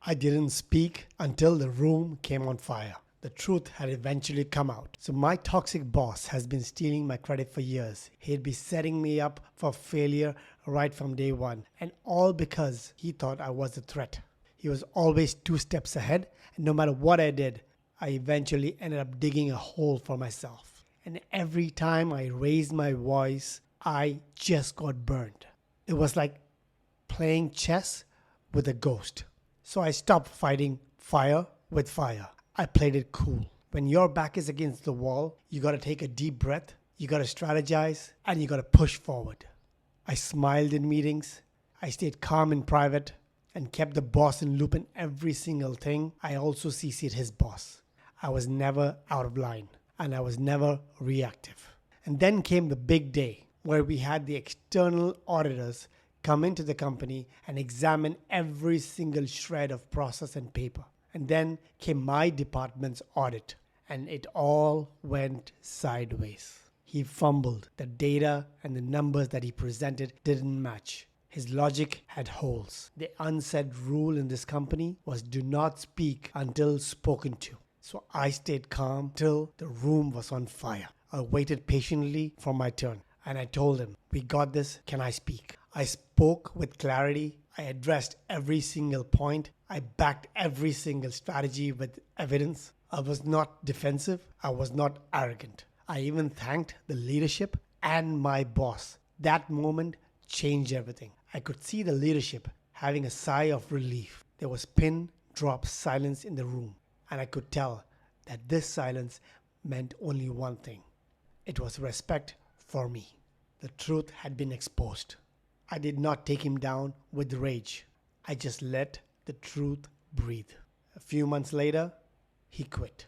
I didn't speak until the room came on fire. The truth had eventually come out. So my toxic boss has been stealing my credit for years. He'd be setting me up for failure right from day one. And all because he thought I was a threat. He was always 2 steps ahead, and no matter what I did, I eventually ended up digging a hole for myself. And every time I raised my voice, I just got burned. It was like playing chess with a ghost. So I stopped fighting fire with fire. I played it cool. When your back is against the wall, you gotta take a deep breath, you gotta strategize, and you gotta push forward. I smiled in meetings, I stayed calm in private, and kept the boss in loop in every single thing. I also CC'd his boss. I was never out of line, and I was never reactive. And then came the big day where we had the external auditors come into the company and examine every single shred of process and paper. And then came my department's audit, and it all went sideways. He fumbled. The data and the numbers that he presented didn't match. His logic had holes. The unsaid rule in this company was do not speak until spoken to. So I stayed calm till the room was on fire. I waited patiently for my turn, and I told him, "We got this, can I speak?" I spoke with clarity. I addressed every single point. I backed every single strategy with evidence. I was not defensive. I was not arrogant. I even thanked the leadership and my boss. That moment changed everything. I could see the leadership having a sigh of relief. There was pin drop silence in the room, and I could tell that this silence meant only one thing. It was respect for me. The truth had been exposed. I did not take him down with rage. I just let the truth breathe. A few months later, he quit.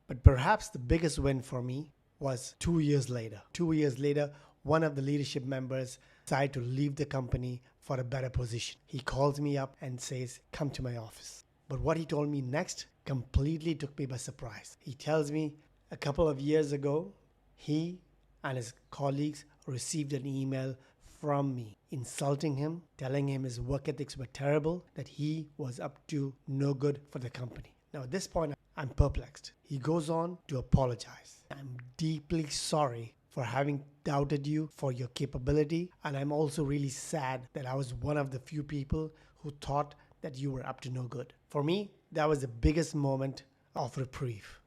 But perhaps the biggest win for me was 2 years later. 2 years later, one of the leadership members decided to leave the company for a better position. He calls me up and says, "Come to my office." But what he told me next completely took me by surprise. He tells me a couple of years ago, he and his colleagues received an email from me insulting him, telling him his work ethics were terrible, that he was up to no good for the company. Now at this point, I'm perplexed. He goes on to apologize. "I'm deeply sorry for having doubted you for your capability, and I'm also really sad that I was one of the few people who thought that you were up to no good." For me, that was the biggest moment of reprieve.